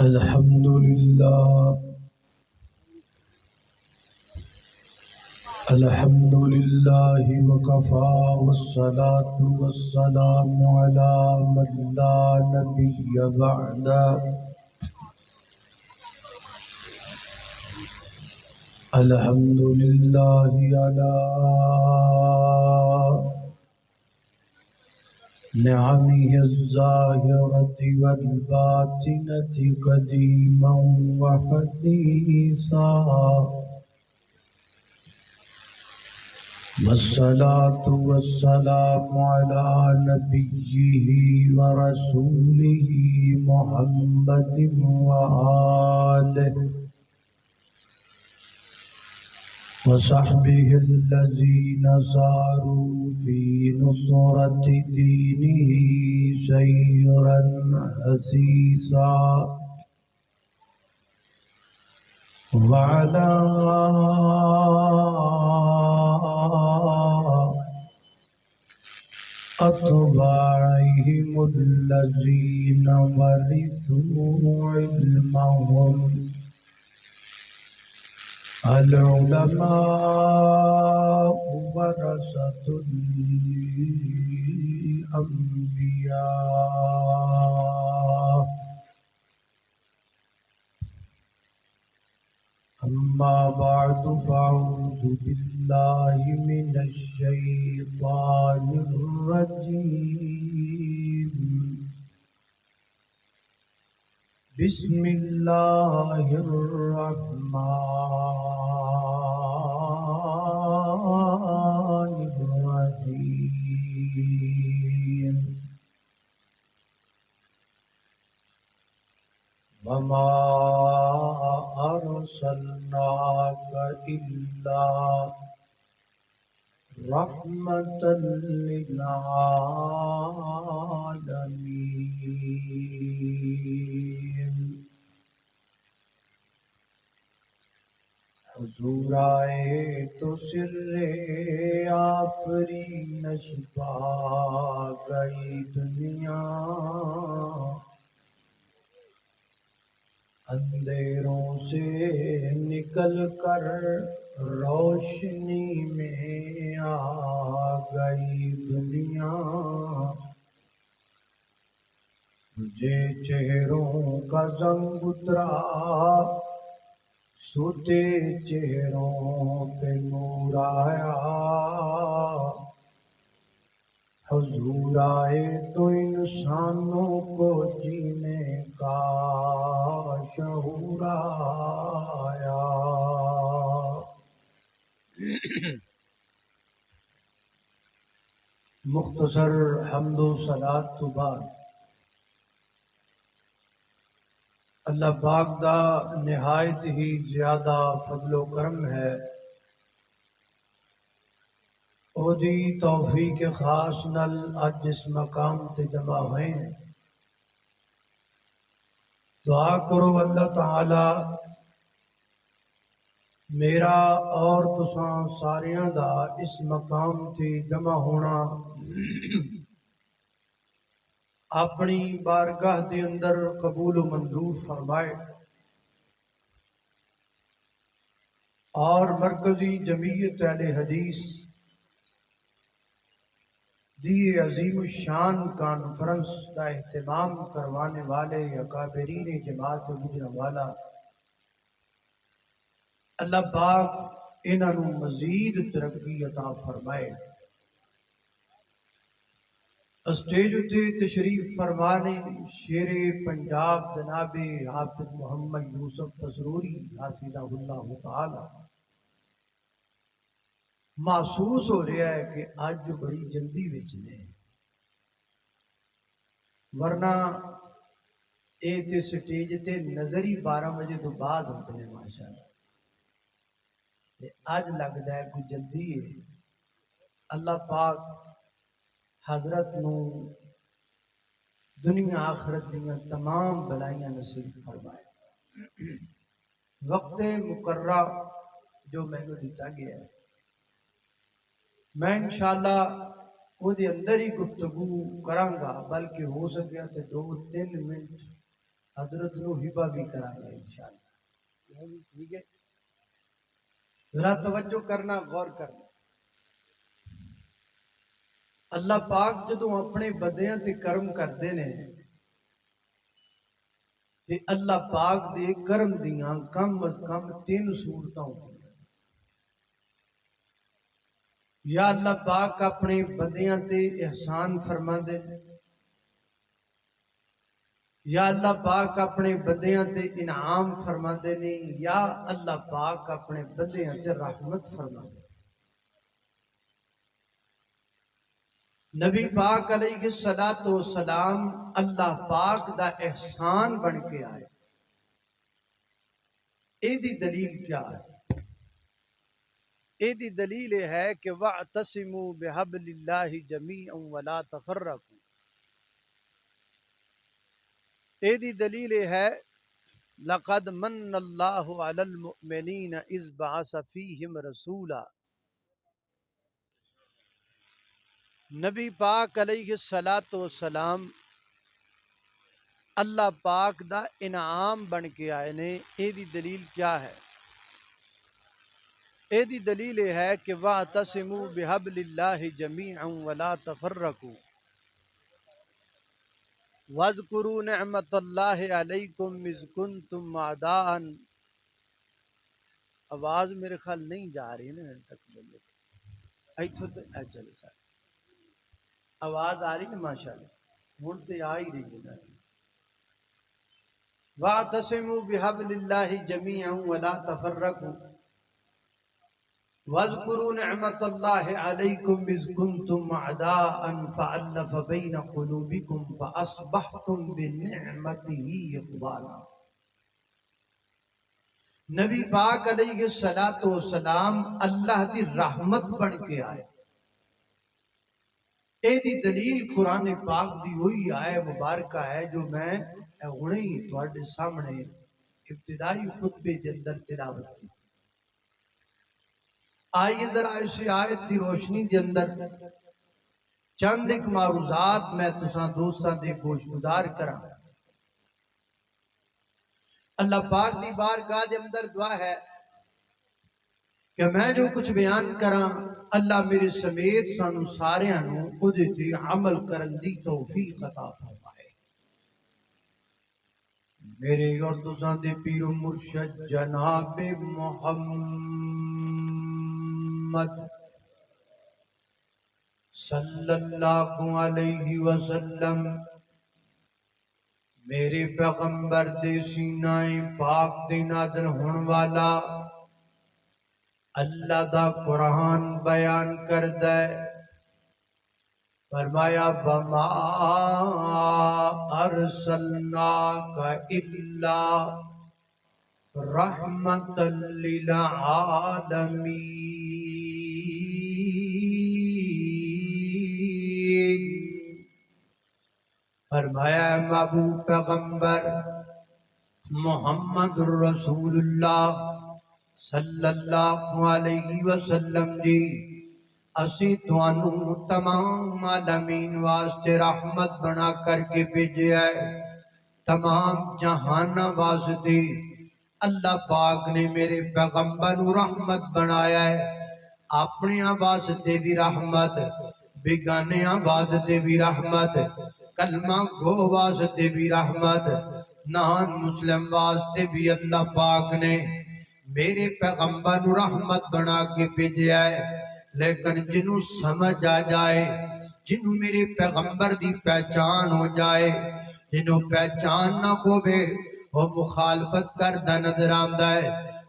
الحمد لله الحمد لله وكفى والصلاة والسلام على من لا نبي بعده الحمد لله على نعمه الظاهرة والباطنة قديما وحديثا والصلاة والسلام على نبيه ورسوله محمد وآله وصحبه الذين ساروا في نصرة دينه سيرا حثيثا وعلى أتباعهم الذين ورثوا علمهم العلماء ورثة الأنبياء أما بعد فأعوذ بالله من الشيطان الرجيم بسم الله الرحمن الرحيم وما أرسلناك إلا رحمة للعالمين حضور آئے تو سر آفرینش پا گئی دنیا اندھیروں سے نکل کر روشنی میں آ گئی دنیا تجھے چہروں کا زنگ اترا سوتے چہروں پہ نور آیا حضور آئے تو انسانوں کو جینے کا شعور آیا مختصر حمد و صلات تو بعد اللہ پاک دا نہایت ہی زیادہ فضل و کرم ہے او دی توفیق خاص نل اج اس مقام تے جمع ہوئے ہیں دعا کرو اللہ تعالی میرا اور تساں ساریاں دا اس مقام تے جمع ہونا اپنی بارگاہ دے اندر قبول و منظور فرمائے اور مرکزی جمعیت اہل حدیث دی عظیم الشان کانفرنس کا اہتمام کروانے والے اکابرین جماعت گجرانوالہ اللہ پاک انہاں نوں مزید ترقی عطا فرمائے اسٹیج اتے تشریف فرمانے شیر پنجاب جناب حافظ محمد یوسف پسروری حافظہ اللہ تعالی محسوس ہو رہا ہے کہ اج بڑی جلدی وچ نے ورنہ اے تے سٹیج تے نظر ہی 12 بجے تو بعد ہوتے ہیں ماشاءاللہ اج لگدا ہے کوئی جلدی ہے اللہ پاک حضرت نو دنیا آخرت دیاں تمام بلائیاں نصیب فرمائے وقت مقررہ جو میں نے دیتا گیا ہے میں انشاءاللہ وہ دے اندر ہی گفتگو کراں گا بلکہ ہو سکیا تے 2-3 منٹ حضرت نو ہبہ بھی کرا گے انشاءاللہ. ٹھیک ہے، ذرا توجہ کرنا، غور کرنا. اللہ پاک جدوں اپنے بندیاں تے کرم کردے نے تے اللہ پاک دے کرم دیاں کم از کم 3 صورتاں ہوندیاں. یا اللہ پاک اپنے بندیاں تے احسان فرماندے نے، یا اللہ پاک اپنے بندیاں تے انعام فرماندے نے، یا اللہ پاک اپنے بندیاں تے رحمت فرماندے. نبی پاک علیہ الصلوۃ والسلام اللہ پاک دا احسان بن کے آئے. اے دی دلیل کیا ہے؟ اے دی دلیل یہ ہے کہ وَاعْتَصِمُوا بِحَبْلِ اللَّهِ جَمِيعًا وَلَا تَفَرَّقُوا. اے دی دلیل یہ ہے لَقَدْ مَنَّ اللَّهُ عَلَى الْمُؤْمِنِينَ إِذْ بَعَثَ فِيهِمْ رَسُولًا. نبی پاک علیہ الصلوۃ والسلام اللہ پاک دا انعام بن کے آئے نے. اے دی دلیل کیا ہے؟ اے دی دلیل یہ ہے کہ وَاعْتَصِمُوا بِحَبْلِ اللَّهِ جَمِيعًا وَلَا تَفَرَّقُوا وَاذْكُرُوا نِعْمَةَ اللَّهِ عَلَيْكُمْ إِذْ كُنْتُمْ أَعْدَاءً. آواز میرے خیال نہیں جا رہی نا تک بولے ایتھوں تے چلے سر آواز آ رہی نا ماشاءاللہ ہن تے آ ہی رہی ہے نا. وَاعْتَصِمُوا بِحَبْلِ اللَّهِ جَمِيعًا وَلَا تَفَرَّقُوا وَاذْكُرُوا نِعْمَةَ اللَّهِ عَلَيْكُمْ إِذْ كُنْتُمْ أَعْدَاءً فَأَلَّفَ بَيْنَ قُلُوبِكُمْ فَأَصْبَحْتُمْ بِنِعْمَتِهِ إِخْوَانًا. نبی پاک علیہ الصلوۃ والسلام اللہ دی رحمت بن کے آئے. اے دی دلیل قرآن پاک دی ہوئی آئے مبارکہ ہے جو میں ہنے ہی تواڈے سامنے ابتدائی خطبے کے اندر تلاوت کی. آئیے ذرا اسی آیت کی روشنی کے اندر چند ایک معروضات میں تساں دوستاں دے گوش گزار کراں. اللہ پاک دی بارگاہ دے اندر دعا ہے کہ میں جو کچھ بیان کراں اللہ میرے سمیت سانو ساریاں نوں اودے تے عمل کرن دی توفیق عطا فرمائے. میرے اور تساں دے پیر و مرشد جناب محمد صلی اللہ علیہ وسلم میرے پیغمبر دے سینہ پاک دے نازل ہون والا اللہ دا قرآن بیان کردہ ہے. فرمایا وَمَا أَرْسَلْنَاكَ إِلَّا رَحْمَةً لِلْعَالَمِينَ. فرمایا محبوب پیغمبر محمد رسول اللہ صلی اللہ علیہ وسلم جی اسی توانوں تمام عالمین واسطے رحمت بنا کر کے بھیجے ہے. تمام جہان واسطے اللہ پاک نے میرے پیغمبر رحمت بنایا ہے. اپنے واسطے بھی رحمت، بیگانے واسطے بھی رحمت، کلمہ گو واسطے بھی رحمت، نان مسلم واسطے بھی اللہ پاک نے میرے پیغمبر رحمت بنا کے بھیجا ہے. لیکن جنہوں سمجھ آ جائے، جنہوں میرے پیغمبر دی پہچان ہو جائے، جنہوں پہچان نہ ہوئے وہ مخالفت کردہ نظر آمدہ ہے.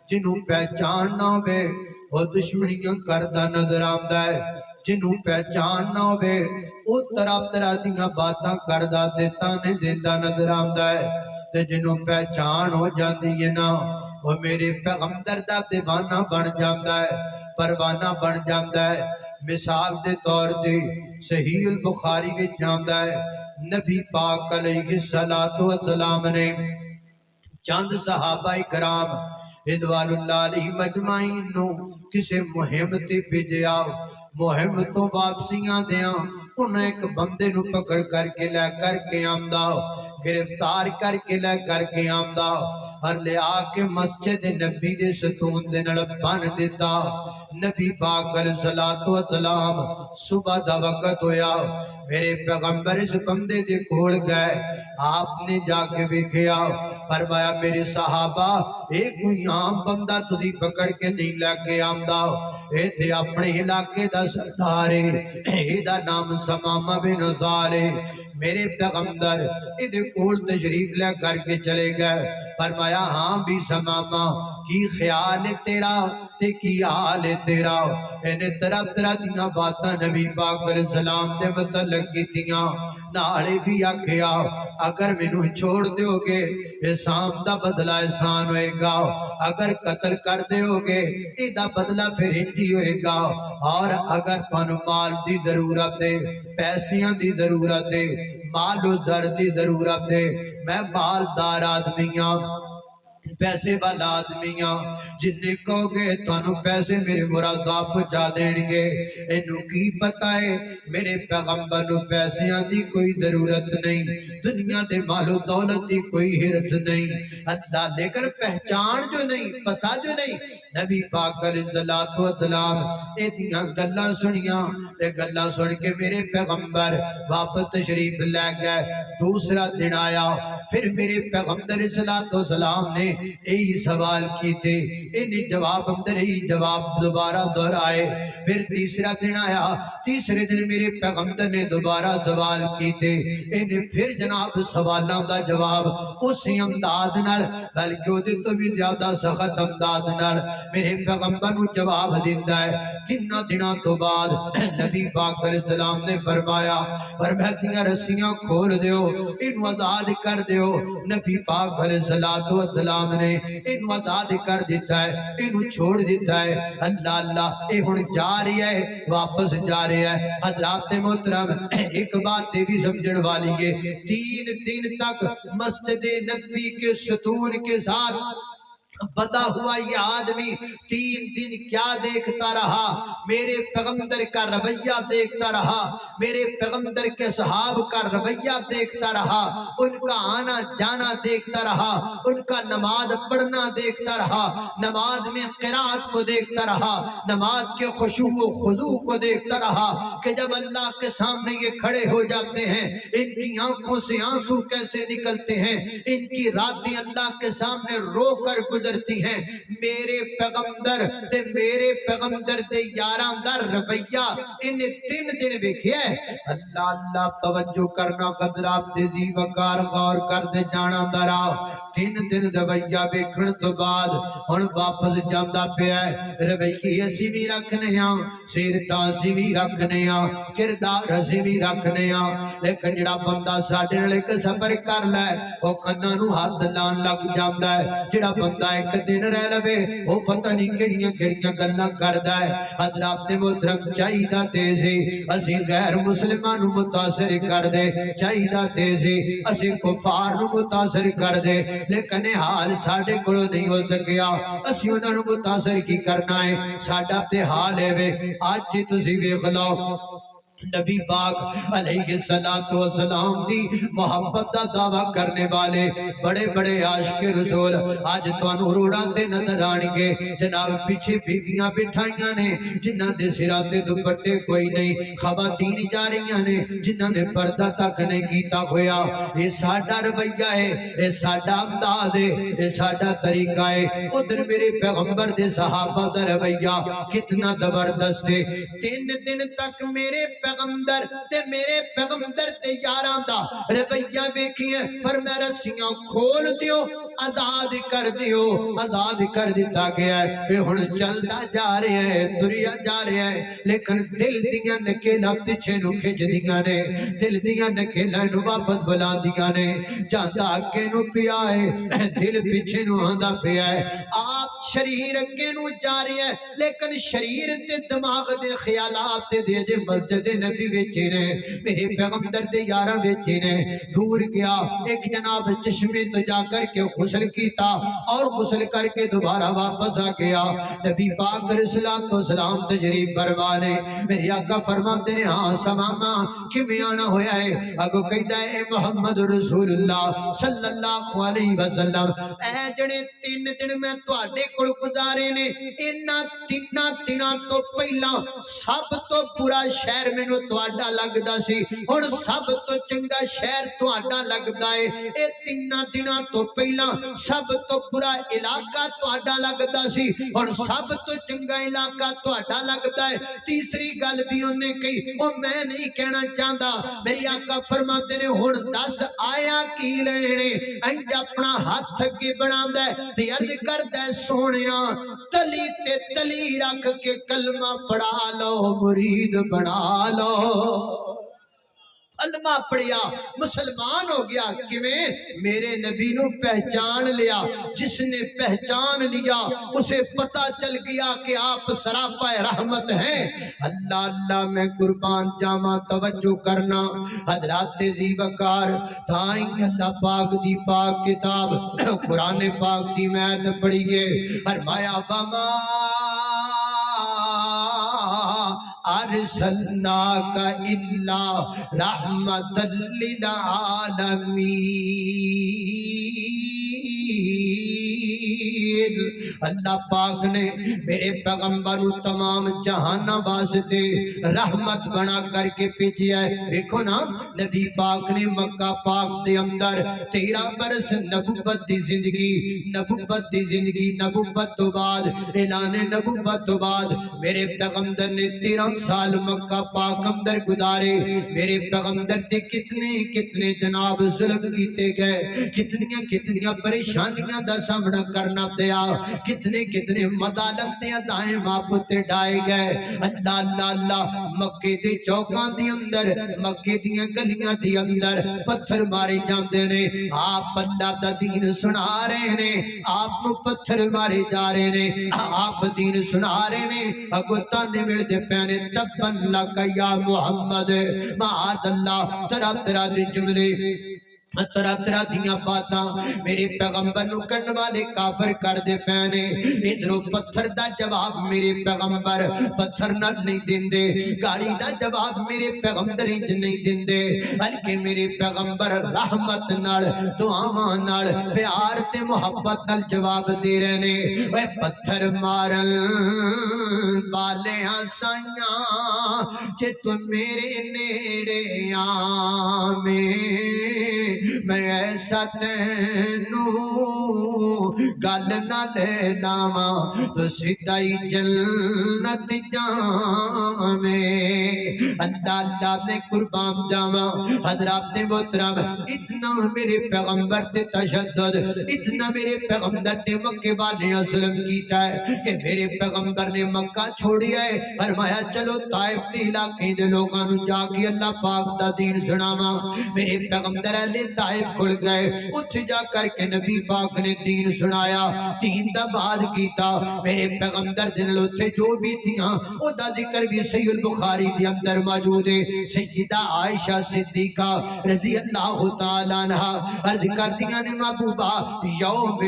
جنہوں پہچان نہ ہوئے وہ دشمنیاں کردہ نظر آمدہ ہے. جنہوں پہچان نہ ہوئے وہ طرح طرح دیاں باتاں کردہ دیتا نے دیندہ نظر آمدہ ہے. جنہوں پہچان ہو جاتی ہے نا وہ میرے پیغمبر دا دیوانہ بن جاندہ ہے، پروانہ بن جاندہ ہے. مثال دے طور تے صحیح البخاری کے جاندہ ہے نبی پاک علیہ السلام نے چند صحابہ کرام رضوان اللہ علیہ مجمعین نو کسے مہم تے بھیجیا. مہم تو واپسیاں دیاں انہیں ایک بندے نو پکڑ کر کے لے کر کے آمدہ گرفتار کر کے لے کر کے آمدا اور لے آ کے مسجد نبی دے ستون دے نال بن دیتا نبی پاک علیہ الصلوۃ والسلام صبح دا وقت ہویا میرے پیغمبر اس بندے دے کول گئے آپ نے جا کے ویکھیا فرمایا میرے صحابہ ایک کوئی عام بندہ تسی پکڑ کے نہیں لے کے آمدا اے تے اپنے علاقے دا سردار اے دا نام سمامہ بن زال میرے پیغمبر ادھے کول تشریف لے کر کے چلے گئے فرمایا ہاں بھی سمامہ کی خیال ہے تیرا تے کی حال ہے تیرا انہیں طرح دیاں باتاں نبی پاک علیہ السلام دے متعلق کی دیاں نالے بھی آکھیا اگر مینوں چھوڑ دیو گے احسان دا بدلہ احسان ہوئے گا اگر قتل کر دیو گے ایدہ بدلہ پھر ہنجی ہوئے گا اور اگر تانوں مال دی ضرورت ہے پیسیاں دی ضرورت ہے مال و زر دی ضرورت ہے میں مالدار آدمیاں پیسے والا آدمیاں جنہیں کہو گے تانوں پیسے میرے مرادہ پہنچا دیں گے انہوں کی پتہ ہے میرے پیغمبر نو پیسیاں دی کوئی ضرورت نہیں دنیا دے مال و دولت دی کوئی حرص نہیں اللہ لیکن پہچان جو نہیں پتہ جو نہیں نبی پاک علیہ الصلوۃ والسلام اے دیاں گلاں سنیاں تے گلاں سن کے میرے پیغمبر واپس تشریف لے گئے دوسرا دن آیا پھر میرے پیغمبر علیہ الصلوۃ والسلام نے یہی سوال کی تھے انہیں جواب اندر ہی جواب دوبارہ دہرائے پھر تیسرا دن آیا تیسرے دن میرے پیغمبر نے دوبارہ سوال کی تھے انہیں پھر جناب سوالاں دا جواب اسی انداز نال بلکہ وہ تو بھی زیادہ سخت انداز نال میرے پیغمبر نو جواب دیتا ہے کتنا دنوں تو بعد نبی پاک علیہ السلام نے فرمایا فرمایا رسیاں کھول دیو انو آزاد کر دیو نبی پاک علیہ السلام نے انو آزاد کر دیتا ہے انو چھوڑ دیتا ہے اللہ اللہ اے ہن جا رہی ہے واپس جا رہی ہے حضرات محترم ایک بات بھی سمجھن والی ہے 3 دن تک مسجد نبی کے ستون کے ساتھ بدا ہوا یہ آدمی 3 دن کیا دیکھتا رہا میرے پیغمبر کا رویہ دیکھتا رہا میرے پیغمبر کے صحاب کا رویہ دیکھتا رہا ان کا آنا جانا دیکھتا رہا ان کا نماز پڑھنا دیکھتا رہا نماز میں قرات کو دیکھتا رہا نماز کے خشوع و خضوع کو دیکھتا رہا کہ جب اللہ کے سامنے یہ کھڑے ہو جاتے ہیں ان کی آنکھوں سے آنسو کیسے نکلتے ہیں ان کی راتیں اللہ کے سامنے رو کر گزرتی ہیں میرے پیغمبر دے یاراں دا رویہ انہیں 3 دن ویکھیا ہے اللہ اللہ توجہ کرنا قدرات دے جی وقار غور کر دے جانا درا 3 دن رویہ ویکھن تو بعد ہن واپس جاندا پیا ہے رویے اسی بھی رکھنے ہاں سیرتاں اسی بھی رکھنے ہاں کردار اسی بھی رکھنے ہاں لیکن جڑا بندہ ساڈے نال ایک سفر کر لے او کناں نوں ہاتھ لان لگ جاندا ہے جڑا بندہ ایک دن رہ لوے وہ پتہ نہیں کیڑیاں کیڑیاں گلاں کردا ہے حضرات محترم چاہیدا تیزی اسی غیر مسلماں نوں متاثر کر دے چاہیدا تیزی اسی کفار نوں متاثر کر دے لیکن حال ساڈے کول نہیں ہو سکیا اسی انہاں نوں متاثر کی کرنا ہے ساڈا تے حال ہے وے اج تسی ویکھ لو نبی پاک علیہ السلام دی محبت دا دعویٰ کرنے والے بڑے بڑے عاشق رسول آج توانو روڑاں دے نظر آنگے جناب پیچھے بیویاں بٹھائیاں نے جنہاں دے سرات دے دوپٹے کوئی نہیں خواتین جا رہیاں نے جنہاں نے پردہ تک نہیں کیتا ہویا یہ ساڈا رویہ ہے یہ ساڈا انداز ہے یہ ساڈا طریقہ ہے ادھر میرے پیغمبر دے صحابہ دا رویہ کتنا زبردست ہے 3 دن تک میرے پیغمبر تے میرے پیغمبر تے یاراں دا رویہ ویکھیے فرمایا رسیاں کھول دیو آزاد کر دیو آزاد کر دیتا گیا ہے یہ ہن چلدا جا رہا ہے تریا جا رہا ہے لیکن دل دیاں نکیلاں پیچھے نو کھچ دیاں نے دل دیاں نکیلاں نو واپس بلا دیاں نے جاندا اگے نو پیا ہے دل پیچھے نو آندا پیا ہے آپ شریر اگے نو جا رہا ہے لیکن شریر تے دماغ دے خیالات دے مسجد نبی وچ نے میرے پیغمبر دے یاراں وچ نے دور گیا ایک جناب چشمے تو جا کر کے غسل کیتا اور غسل کر کے دوبارہ واپس آ گیا نبی پاک علیہ الصلوۃ والسلام تشریف فرما نے میرے آقا فرماتے ہیں ہاں سماما کیویں آنا ہویا ہے اگو کہدا ہے محمد رسول اللہ صلی اللہ علیہ وسلم اے جڑے 3 دن میں تواڈے کول گزارے نے انہاں 3 دناں تو پہلا سب تو برا شہر مینوں تواڈا لگدا سی ہن سب تو چنگا شہر تواڈا لگدا ہے اے 3 دناں تو پہلا سب تو برا علاقہ تواڈا لگدا سی ہن سب تو چنگا علاقہ تواڈا لگدا ہے تیسری گل بھی انہیں کہی او میں نہیں کہنا چاہتا میری آقا فرماتے نے ہن دس آیا کی لینے انج اپنا ہاتھ اگے بناوندا ہے تے عرض کردا ہے سونیا تلی تے تلی رکھ کے کلمہ پڑھا لو مرید بنا لو کلمہ پڑھیا مسلمان ہو گیا کیویں میرے نبی نو پہچان لیا جس نے پہچان لیا اسے پتہ چل گیا کہ آپ سراپا رحمت ہیں اللہ اللہ میں قربان جاواں توجہ کرنا حضرات ذی وقار تائیں اللہ پاک دی پاک کتاب قرآن پاک دی میت پڑھیے فرمایا وما ارسلناک الا رحمت للعالمین اللہ پاک نے میرے پیغمبر تمام جہان واسطے رحمت بنا کر کے بھیجا ہے دیکھو نا نبی پاک نے مکہ پاک دے اندر 13 برس نبوت دی زندگی نبوت تو بعد اعلان نبوت تو بعد میرے پیغمبر نے 13 سال مکہ پاک اندر گزارے میرے پیغمبر تے کتنے جناب ظلم کیتے گئے کتنی پریشانیاں دا سامنا کرنا پیا کتنے مظالم تے ادائیں مابتے ڈائے گئے اللہ اللہ اللہ مکے دے چوکاں دی اندر مکے دیاں گلیاں دی اندر پتھر مارے جاندے نے آپ اللہ دا دین سنا رہے نے آپ نو پتھر مارے جا رہے نے آپ دین سنا رہے نے اگو تانے ملدے پیانے تبن لکا یا محمد معاد اللہ ترہ دے جملے طرح دیاں باتاں میرے پیغمبر نو کرن والے کافر کر دے پینے ادھروں پتھر دا جواب میرے پیغمبر پتھر نہ نہیں دیندے گالی دا جواب میرے پیغمبر نہیں دیندے بلکہ میرے پیغمبر رحمت نال دعاواں نال پیار تے محبت نال جواب دے رہے نے اے پتھر مارن والیاں سائیاں جے تو میرے نیڑے آویں میں ایسا تینو گل نہ لے لاواں تو سیدھائی جنت جاویں اللہ اللہ نے قربان جاواں حضرات محترم اتنا میرے پیغمبر تے تشدد اتنا میرے پیغمبر نے مکے والے ظلم کیتا ہے کہ میرے پیغمبر نے مکہ چھوڑیا ہے فرمایا چلو طائف کے علاقے دے لوگاں نو جا کے اللہ پاک دا دین سناواں میرے پیغمبر علیہ طائف کھل گئے اتھ جا کر کے نبی پاک نے دین سنایا دین دا بعد کیتا میرے پیغمبر دن لوتے جو بھی تیاں او دا ذکر بھی صحیح البخاری دی اندر موجود ہے سیدہ عائشہ صدیقہ رضی اللہ تعالیٰ عنہ عرض کر دیا نے محبوبہ یوم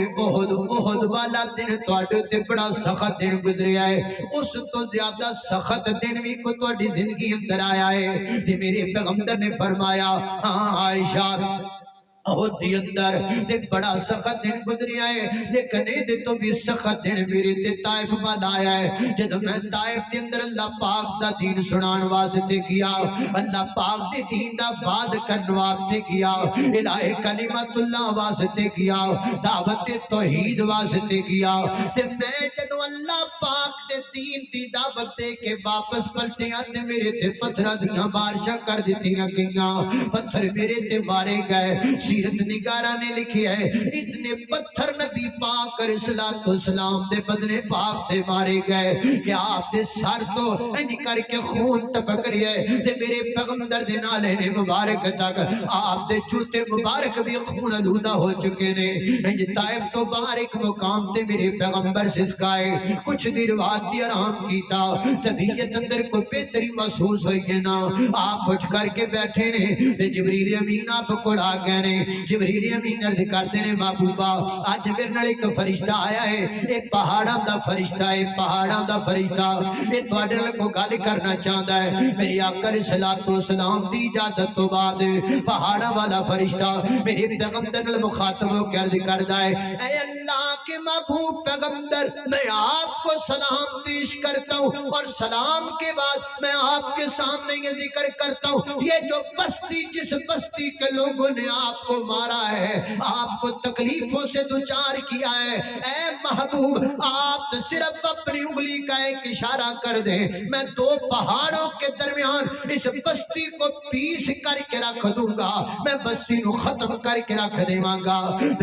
احد والا دن تواڈے تے بڑا سخت دن گزریا ہے اس تو زیادہ سخت دن بھی کو تواڈی زندگی اندر آیا ہے تے میرے پیغمبر نے فرمایا ہاں عائشہ احد دی اندر تے بڑا سخت دن گزریا ہے لیکن اے دے تو بھی سخت دن میرے تے طائف بن آیا ہے جدو میں طائف دے اندر اللہ پاک دا دین سنان واسطے کیا اللہ پاک دے دین دا بعد کرن واسطے کیا الہ کلمت اللہ واسطے کیا دعوت توحید واسطے کیا تے میں جدو اللہ پاک دے دین دی دعوت دے کے واپس پلٹیاں تے میرے تے پتھراں دیاں بارشاں کر دتیاں گئیاں پتھر میرے تے مارے گئے سیرت نگارہ نے لکھی ہے اتنے پتھر نبی پاک علیہ السلام دے بدن پاک تے مارے گئے کہ آپ دے سر تو انج کر کے خون ٹپک رہی ہے تے میرے پیغمبر دے نالے نے مبارک تک آپ دے جوتے مبارک بھی خون آلودہ ہو چکے نے انج طائف تو باہر ایک مقام تے میرے پیغمبر سسکائے کچھ دیر بعد دی آرام کیتا طبیعت اندر کو بہتری محسوس ہوئی ہے نا آپ اٹھ کر کے بیٹھے نے جبریل امین آپ کو آ گئے نے جبریل امین عرض کرتے نے محبوبہ آج میرے نال ایک فرشتہ آیا ہے ایک پہاڑاں دا فرشتہ ہے پہاڑاں دا فرشتہ یہ تواڈے نال کو گل کرنا چاہتا ہے میری آقا علیہ الصلوۃ والسلام دی اجازت تو بعد پہاڑاں والا فرشتہ میرے پیغمبر نال مخاطب ہو کے عرض کردا ہے اے اللہ کے محبوب پیغمبر میں آپ کو سلام پیش کرتا ہوں اور سلام کے بعد میں آپ کے سامنے یہ ذکر کرتا ہوں یہ جو بستی جس بستی کے لوگوں نے آپ کو مارا ہے آپ کو تکلیفوں سے دوچار کیا ہے اے محبوب آپ صرف اپنی انگلی کا ایک اشارہ کر دیں میں دو پہاڑوں کے درمیان اس بستی کو پیس کر کے رکھ دوں گا میں بستی نو ختم کر کے رکھ دیواں گا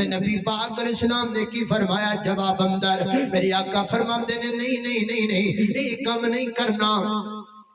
نبی پاک علیہ السلام نے کی فرمایا جواب اندر میری آقا فرماتے نے نہیں یہ کام نہیں کرنا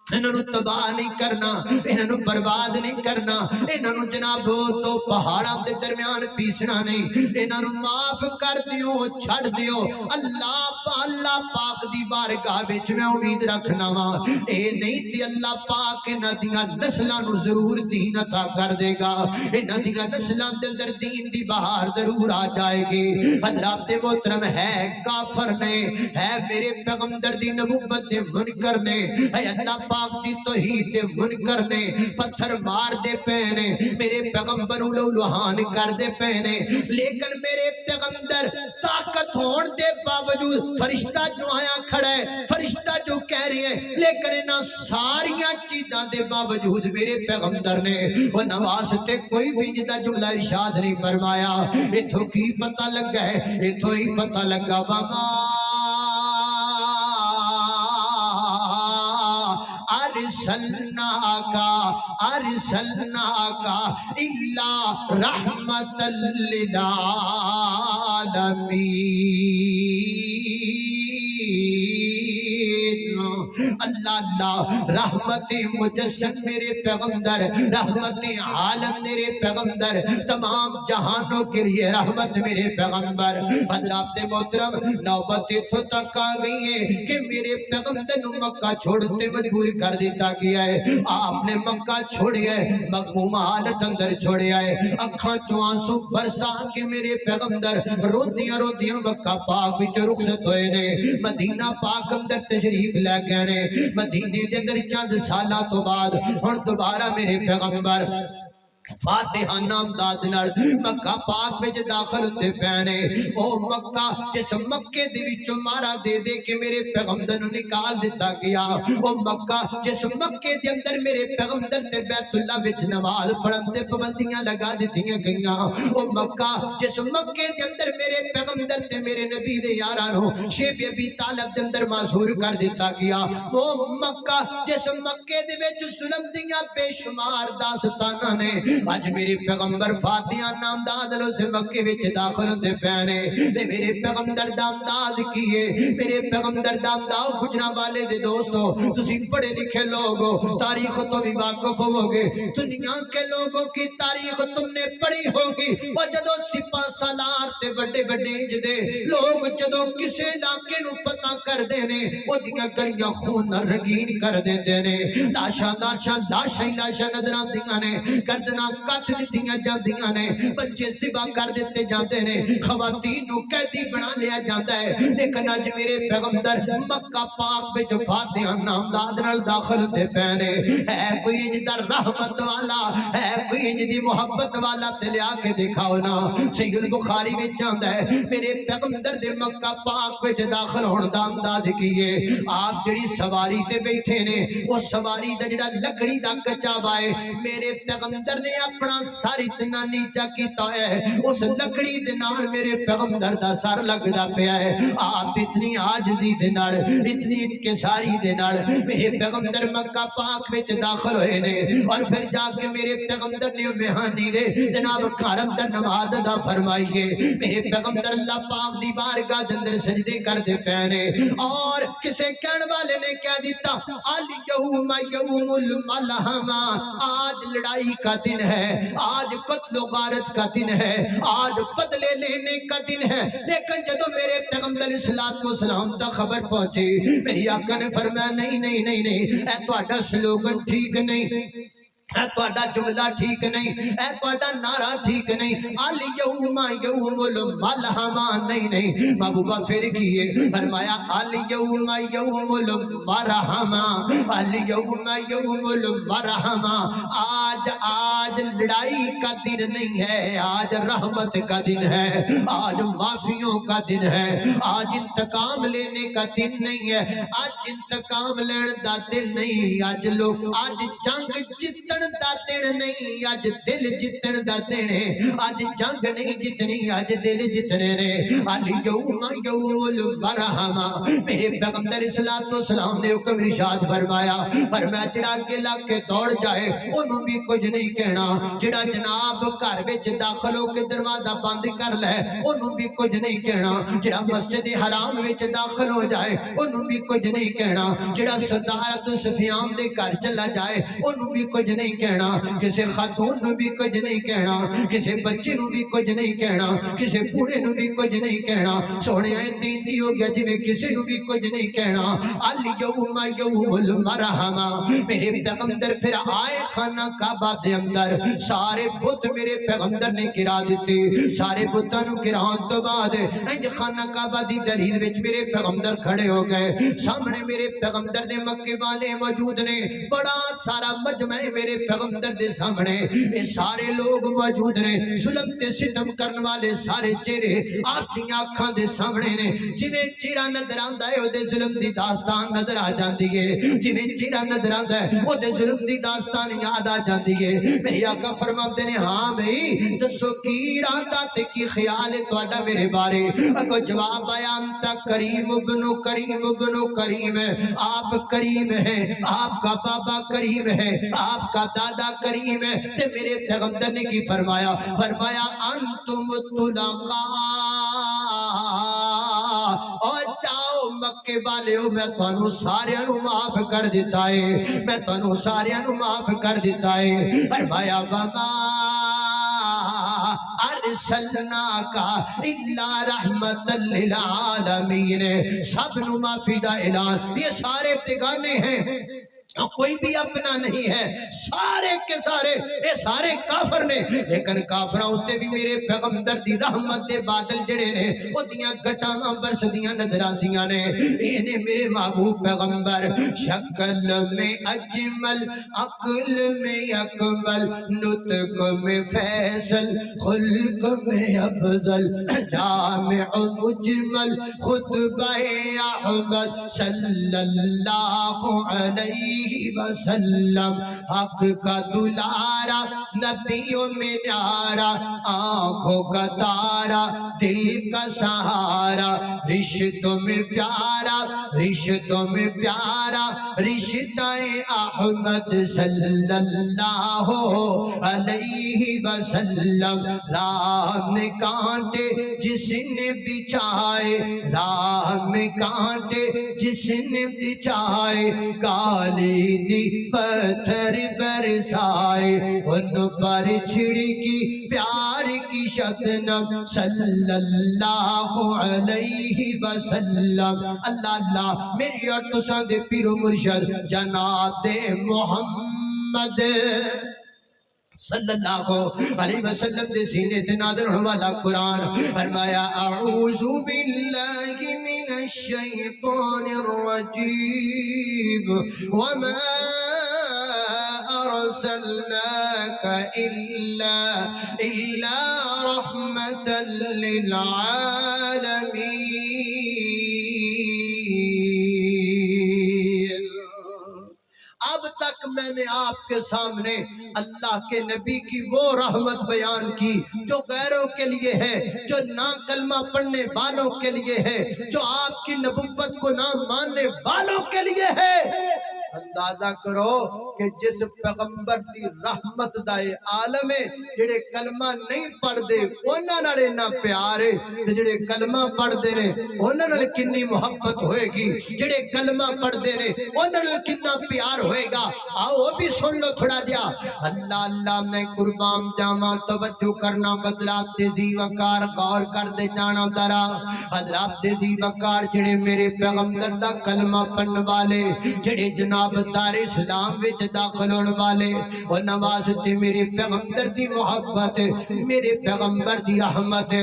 انہوں تباہ نہیں کرنا انہوں برباد نہیں کرنا انہوں جناب تو پہاڑاں دے درمیان پیسنا نہیں انہوں معاف کر دیو چھڑ دیو اللہ پاک دی بارگاہ وچ میں امید رکھنا وا اے نہیں تے اللہ پاک انہاں دیاں نسلاں نو ضرور دین عطا کر دے گا انہاں دیاں نسلاں دے اندر دین دی بہار ضرور آ جائے گی حضرات محترم ہے کافر نے ہے میرے پیغمبر دی نبوت دے منکر نے اے اللہ پاک دی توحید دے منکر نے پتھر مار دے پینے میرے پیغمبر لوہان کر دے پینے لیکن میرے پیغمبر طاقت ہون دے باوجود فرشتہ جو آیا کھڑا ہے فرشتہ جو کہہ رہی ہے لیکن انہاں ساریاں چیزاں دے باوجود میرے پیغمبر نے وہ نواستے کوئی بھی جدہ جملہ ارشاد نہیں فرمایا اتھو کی پتہ لگا ہے اتھو ہی پتہ لگا وما ارسلناک الا رحمت للعالمین اللہ رحمت مجسم میرے پیغمبر رحمت عالم میرے پیغمبر تمام جہانوں کے لیے رحمت میرے پیغمبر حضرات محترم نوبت اتھو تک آ گئی ہے کہ میرے پیغمبر نو مکہ چھوڑتے مجبور کر دیتا گیا ہے آپ نے مکہ چھوڑیا ہے مغموم حالت اندر چھوڑیا ہے اکھاں چوں آنسو برسا کے میرے پیغمبر روندیاں مکہ پاک وچ رخصت ہوئے نے مدینہ پاک اندر تشریف لے گئے نے مدینے دے اندر چند سالہ تو بعد اور دوبارہ میرے پیغمبر فاتحہ نام دادنال مکہ پاک میں داخل ہوتے پہنے او مکہ جس مکہ دے وچوں مارا دے دے کے میرے پیغمبر نو نکال دیتا گیا او مکہ جس مکہ دے اندر میرے پیغمبر تے بیت اللہ وچ نماز پڑھن تے پابندیاں لگا دتیاں گئیاں او مکہ جس مکہ دے اندر میرے پیغمبر تے میرے نبی دے یاراں نو شیب ابی طالب دے اندر معذور کر دیتا گیا او مکہ جس مکہ دے وچ ظلم دیاں بے شمار داستاناں نے آج میرے پیغمبر فاتحہ نام دادلوں سے مکہ وچ داخل ہوتے پہنے میرے پیغمبر دامداد کیے میرے پیغمبر دامداد گجرا والے دے دوستو تسی پڑھے لکھے لوگو تاریخ تو بھی واقف ہوگے دنیا کے لوگوں کی تاریخ تم نے پڑھی ہوگی اور جدو سپاہ سالار تے بڑے بڑے جدے لوگ جدو کسے علاقے نو فتح کر دینے وہ دیاں گلیاں خون رنگین کر دینے لاشا نظر آندیاں نے گردنا کٹ دیتیاں جاندیاں نے بچے ذبح کر دیتے جاندے نے خواتین نو قیدی بنا لیا جاندا ہے لیکن اج میرے پیغمبر مکہ پاک وچ فاتحہ نام داد نال داخل ہوتے پہنے ہے کوئی انج دا رحمت والا ہے کوئی انج دی محبت والا تے لیا کے دکھاؤ نا صحیح البخاری وچ جاندا ہے میرے پیغمبر دے مکہ پاک وچ داخل ہون دا امداد کیے آپ جڑی سواری تے بیٹھے نے وہ سواری دا جڑا لکڑی دا کچا وائے میرے پیغمبر نے اپنا سر اتنا نیچا کیتا ہے اس لکڑی دے نال میرے پیغمبر دا سر لگدا پیا ہے آپ اتنی عاجزی دے نال اتنی انکساری دے نال میرے پیغمبر مکہ پاک وچ داخل ہوئے نے اور پھر جا کے میرے پیغمبر نے مہانی نے جناب گھر اندر نماز ادا فرمائیے میرے پیغمبر اللہ پاک دی بارگاہ دے اندر سجدے کردے پے نے اور کسے کہن والے نے کہہ دیتا الیوم یوم الملحمہ آج لڑائی کا دن ہے آج قتل و غارت کا دن ہے آج بدلے لینے کا دن ہے لیکن جدو میرے پیغمبر صلی اللہ تا خبر پہنچی میری آقا نے فرمایا نہیں اے تہاڈا سلوگن ٹھیک نہیں اے تہاڈا جملہ ٹھیک نہیں اے تہاڈا نعرہ ٹھیک نہیں الیوم یوم الملحمہ نہیں محبوبہ پھر کیے فرمایا الیوم یوم المرحمہ الیوم یوم المرحمہ آج لڑائی کا دن نہیں ہے آج رحمت کا دن ہے آج معافیوں کا دن ہے آج انتقام لینے کا دن نہیں ہے آج انتقام لینے دا دن نہیں آج لوگ آج جنگ جتن دا دن نہیں آج دل جتن دا دن ہے آج جنگ نہیں جتنی آج دل جتنے نے الیوم یوم المرحمہ میرے پیغمبر صلی اللہ علیہ وسلم نے حکم ارشاد فرمایا جڑا کے لا کے دوڑ جائے انہوں بھی کچھ نہیں کہنا جڑا جناب گھر وچ داخل ہو کے دروازہ بند کر لے انہوں بھی کچھ نہیں کہنا جڑا مسجد حرام وچ داخل ہو جائے انہوں بھی کچھ نہیں کہنا جڑا سردار ابو سفیان دے گھر چلا جائے انہوں بھی کچھ نہیں کہنا کسی خاتون نو بھی کچھ نہیں کہنا کسی بچے نو بھی کچھ نہیں کہنا کسی بوڑھے نو بھی کچھ نہیں کہنا سونے دین دی ہو گیا جی میں کسی نو بھی کچھ نہیں کہنا الیوم یوم المرحمہ میرے پیغمبر پھر آئے خانہ کعبہ دے اندر سارے بت میرے پیغمبر نے گرا دیتے سارے بتاں نو گراؤن تو بعد انج خانہ کعبہ دی دہلیز وچ میرے پیغمبر کھڑے ہو گئے سامنے میرے پیغمبر نے مکے والے موجود نے بڑا سارا مجمع میرے پیغمبر دے سامنے یہ سارے لوگ موجود نے ظلم تے ستم کرن والے سارے چہرے آپ دی آنکھاں دے سامنے نے جویں چہرہ نظر آندا ہے او دے ظلم دی داستان نظر آ جاندی ہے جویں چہرہ نظر آندا ہے او دے ظلم دی داستان یاد آ جاندی ہے میرے آقا فرماتے نے ہاں بھئی دسو کی ارادہ تے کی خیال ہے تہاڈا میرے بارے اگو جواب آیا انت کریم ابن کریم ہے آپ کریم ہیں آپ کا بابا کریم ہے آپ کا دادا کریم ہے تے میرے پیغمبر نے کی فرمایا انتم طلقاء اور جاؤ مکے والے ہو میں تانوں سارے نو معاف کر دیتا ہے میں تانوں سارے نو معاف کر دیتا ہے فرمایا وما ارسلناک الا رحمت للعالمین سب نو معافی دا اعلان یہ سارے تگانے ہیں کوئی بھی اپنا نہیں ہے سارے کے سارے اے سارے کافر نے لیکن کافراں اُتے بھی میرے پیغمبر دی رحمت دے بادل جڑے نے او دیاں گٹاں برسدیاں نظر آندیاں نے اینے میرے محبوب پیغمبر شکل میں اجمل عقل میں اکمل نطق میں فیصل خلق میں افضل جامع مجمل خطبہ احمد صلی اللہ علیہ وسلم حق کا دلارا نبیوں میں نیارا آنکھوں کا تارا دل کا سہارا رشتوں میں پیارا رشتوں میں پیارا رشتہ احمد صلی اللہ علیہ وسلم راہ میں کانٹے جس نے بچھائے راہ میں کانٹے جس نے بچھائے کالی دی پتھر برسائے ان پر چھڑکی پیار کی شبنم صلی اللہ علیہ وسلم اللہ اللہ میری اور تساں دے پیر و مرشد جناب محمد صلی اللہ علیہ وسلم دے سینے تے نازل ہونے والا قرآن فرمایا اعوذ باللہ من الشیطان الرجیم وما ارسلناک الا رحمتا للعالمین آپ کے سامنے اللہ کے نبی کی وہ رحمت بیان کی جو غیروں کے لیے ہے، جو نہ کلمہ پڑھنے والوں کے لیے ہے، جو آپ کی نبوت کو نہ ماننے والوں کے لیے ہے۔ اندازہ کرو کہ جس پیغمبر دی رحمت دائے عالم ہے، جڑے کلمہ نہیں پڑھ دے انہاں نال اتنا پیار ہے، تے جڑے کلمہ پڑھ دے نے انہاں نال کنی محبت ہوئے گی، جڑے کلمہ پڑھ دے نے انہاں نال کتنا پیار ہوئے گا۔ آؤ وہ بھی سن لو تھوڑا جا۔ اللہ اللہ میں قربان جاواں، توجہ کرنا حضرات ذی وقار، غور کر دے جانا ذرا۔ حضرات ذی وقار جڑے میرے پیغمبر دا کلمہ پڑھن والے، جڑے جناب دار اسلام وچ داخل ہون والے، او نواستے میرے پیغمبر دی محبت، میرے پیغمبر دی رحمت۔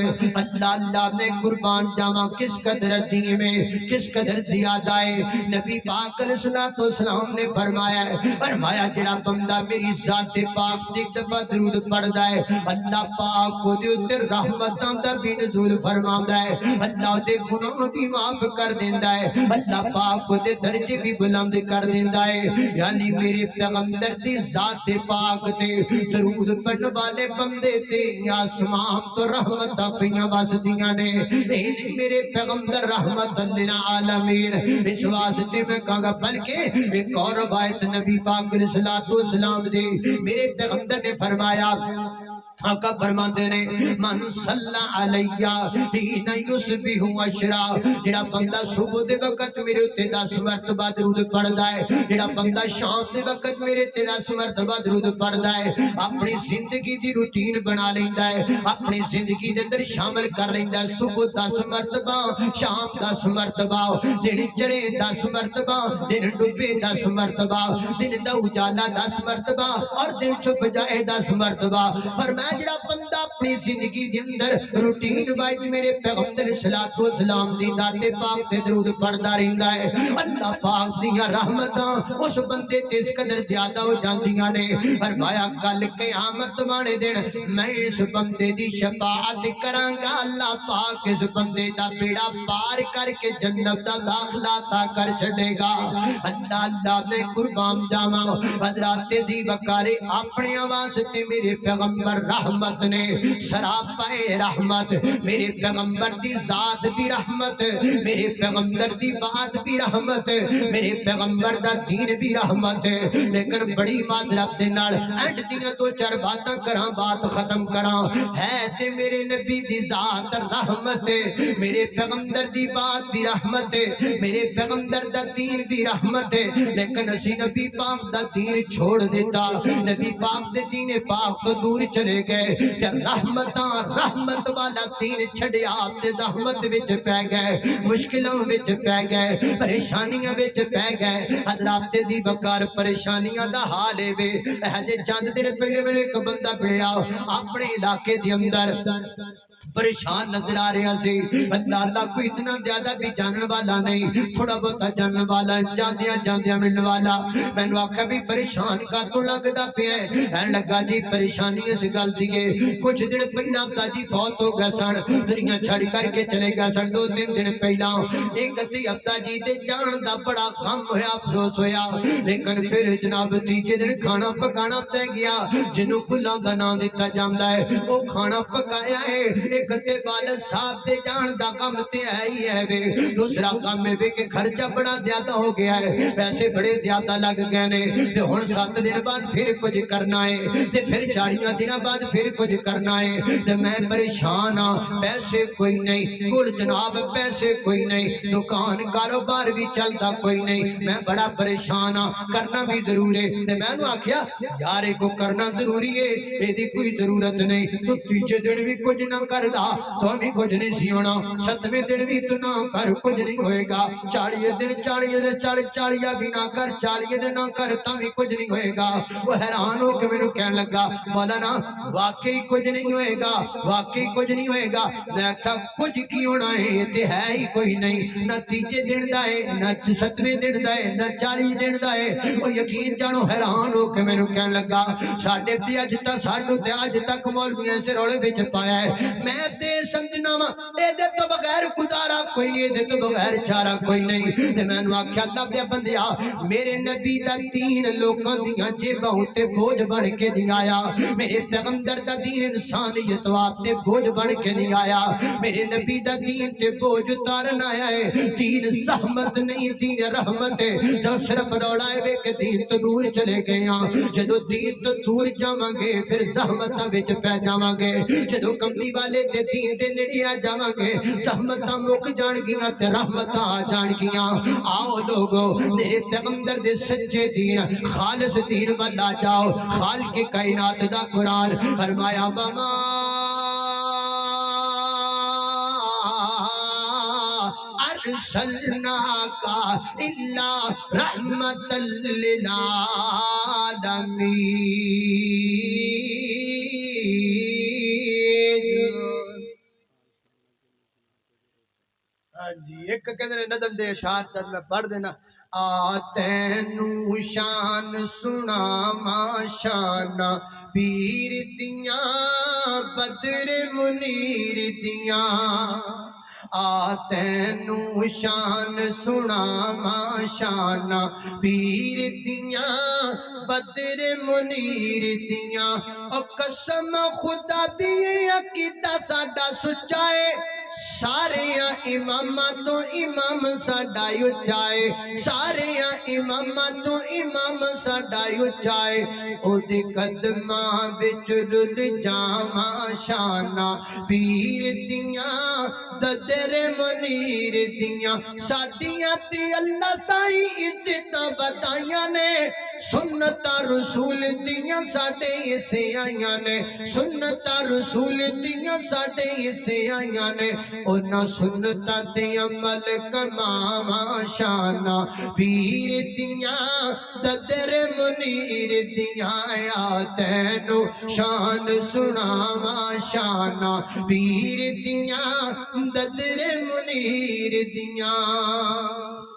اللہ اللہ میں قربان جاواں کس قدر عظیم ہے، کس قدر زیادہ ہے۔ نبی پاک علیہ السلام نے فرمایا جڑا بندہ میری ذات پاک دی دفعہ درود پڑھدا ہے، اللہ پاک او دے اوتے رحمتاں دا بھی نزول فرماوندا ہے، اللہ دے گناہ بھی معاف کر دیندا ہے، اللہ پاک او دے درجے بھی بلند کر دیندا ہے۔ یعنی میرے پیغمبر دی ذات پاک تے درود پڑھن والے بندے تے آسمان تو رحمتاں پیاں وسدیاں نے۔ اے میرے پیغمبر رحمت للعالمین۔ اس واسطے میں کہا گا بلکہ ایک اور روایت نبی پاک علیہ السلام دی، میرے پیغمبر نے فرمایا، آقا فرماتے نے من صلی علیہ حین یصبح عشرا، جڑا بندہ صبح دے وقت میرے تے 10 مرتبہ درود پڑھدا ہے، جڑا بندہ شام دے وقت میرے تے 10 مرتبہ درود پڑھدا ہے، اپنی زندگی دی روٹین بنا لیندا ہے، اپنی زندگی دے اندر شامل کر لیندا ہے۔ صبح 10 مرتبہ، شام 10 مرتبہ، دن چڑھے 10 مرتبہ، دن ڈوبے 10 مرتبہ، دن دا اجالا 10 مرتبہ اور دن چھپ جائے 10 مرتبہ۔ فرمایا جڑا بندہ اپنی زندگی دے اندر روٹین وائز میرے پیغمبر صلوات و سلام دی ذات پاک تے درود پڑھدا رہندا ہے، اللہ پاک دیاں رحمتاں اس بندے تے اس قدر زیادہ ہو جاندیاں نے۔ فرمایا کل قیامت والے دن میں اس بندے دی شفاعت کراں گا، اللہ پاک اس بندے دا بیڑا پار کر کے جنت دا داخلہ عطا کر چھڈے گا۔ اللہ اللہ میں قربان جاواں، حضرات ذی وقار اپنے واسطے میرے پیغمبر رحمت نے سراپائے رحمت، میرے پیغمبر دی ذات بھی رحمت، میرے پیغمبر دی بات بھی رحمت، میرے پیغمبر دا دین بھی رحمت۔ لیکن بڑی معذرت دے نال اینڈ دیاں 2-4 باتاں کراں، بات ختم کراں۔ ہے تے میرے نبی دی ذات رحمت، میرے پیغمبر دی بات بھی رحمت، میرے پیغمبر دا دین بھی رحمت، لیکن اسی نبی پاک دا دین چھوڑ دیتا، نبی پاک دے دین پاک تو دور چلے گئے، جب رحمت والا دین چھڑیا تے زحمت وچ پہ گئے، مشکلوں وچ پہ گئے، پریشانیاں وچ پہ گئے۔ حضرات دی وقار پریشانیاں دا حال ہے وے، اے چند دن پہلے ایک بندہ پڑیا اپنے علاقے دے اندر پریشان نظر آ رہا سی۔ اللہ اللہ کوئی اتنا زیادہ بھی جانن والا نہیں، تھوڑا بہت جانن والا، جاندیاں ملن والا۔ میں نے آکھا بھی پریشان کا تو لگدا پیا ہے؟ کہن لگا جی پریشانی اس گل دی ہے، کچھ دن پہلا ابا جی فوت ہو گئے سن، دنیا چھڑ کر کے چلے گئے سن۔ 2-3 دن پہلا ایک تے ابا جی دے جان دا بڑا غم ہویا، افسوس ہویا، لیکن پھر جناب تیجے دن کھانا پکانا پہ گیا، جنوں بھلاں دا نام دتا جاندا ہے، وہ کھانا پکایا ہے۔ ایک تے والد صاحب دے جان دا غم تے ہے ہی ہے وے، دوسرا غم ہے کہ خرچہ بڑا زیادہ ہو گیا ہے، پیسے بڑے زیادہ لگ گئے نے، تے ہن 7 دن بعد پھر کچھ کرنا ہے، تے پھر 40 دن بعد پھر کچھ کرنا ہے، تے میں پریشان ہاں، پیسے کوئی نہیں، کل جناب پیسے کوئی نہیں، دکان کاروبار بھی چلتا کوئی نہیں، میں بڑا پریشان ہاں، کرنا بھی ضرور ہے۔ تے میں نے آکھیا یار کو کرنا ضروری ہے، ایدی کوئی ضرورت نہیں، تو تیجے دن بھی کچھ نہ کردا تو بھی کچھ نہیں سی ہونا، 7ویں دن بھی تو نہ کر کچھ نہیں ہوئے گا، 40 دن 40 بھی نہ کر، 40 دن نہ کر تا بھی کچھ نہیں ہوئے گا۔ وہ حیران ہو کے میرے کہنے لگا مولانا واقعی کچھ نہیں ہوئے گا، واقعی کچھ نہیں ہوئے گا۔ میں کہا کچھ کی ہونا ہے، یہ تے ہے ہی کوئی نہیں، نہ تیجے دن دا ہے، نہ 7ویں دن دا ہے، نہ 40 دن دا ہے۔ وہ یقین جانو حیران ہو کے میرے کہنے لگا ساڈے تے اج تک مولویاں سے رولے وچ پایا ہے، میں تے سمجھنا وا اے دے تو بغیر گزارا کوئی نہیں، اے دے تو بغیر چارہ کوئی نہیں۔ تے میں نو آکھیا اللہ دے بندیا میرے نبی دا دین لوکاں دیاں جیباں تے بوجھ بن کے نہیں آیا، میرے پیغمبر دا دین انسانیت واسطے بوجھ بن کے نہیں آیا، میرے نبی دا دین تے بوجھ اتارن آیا ہے۔ دین زحمت نہیں، دین رحمت ہے۔ جب صرف روڑا ہے کہ دین تو دور چلے گئے ہاں، جدو دین تو دور جاواں گے پھر زحمتاں وچ پہ جاواں گے، جدو کملی والے تے دین دے نیڑے آ جاواں گے زحمتاں مک جان گیاں تے رحمتاں آ جان گیاں۔ آؤ لوگو میرے پیغمبر دے سچے دین خالص دین والا جاؤ۔ خالق کائنات دا قرآن فرمایا وما ارسلناک الا رحمتا للعالمین۔ جی ایک کہندے نے نظم دے اشعار تک میں پڑھ دینا۔ تینو شان سنا ما شان پیر دیاں بدر منیر دیاں، تینو شان سنا ما شان پیر دیاں بدر منیر دیاں، او قسم خدا دیے عقیدہ ساڈا سچا ہے، سارے اماماں تو امام ساڈا اچا ہے، سارے اماماں تو امام ساڈا اچا ہے، او دے قدماں وچ رل جاواں شاناں پیر دیاں بدر منیر دیاں، ساڈیاں تے اللہ سائیں عزتاں بتائیاں نے، سنتاں رسول دیاں ساڈے اسے آئیاں نے، سنتاں رسول دیاں ساڈے اسے آئیاں نے، اونا سنتاں تے عمل کماواں شاناں پیر دیاں بدر منیر دیاں، آیا تینو شان سناواں شاناں پیر دیاں بدر منیر دیاں۔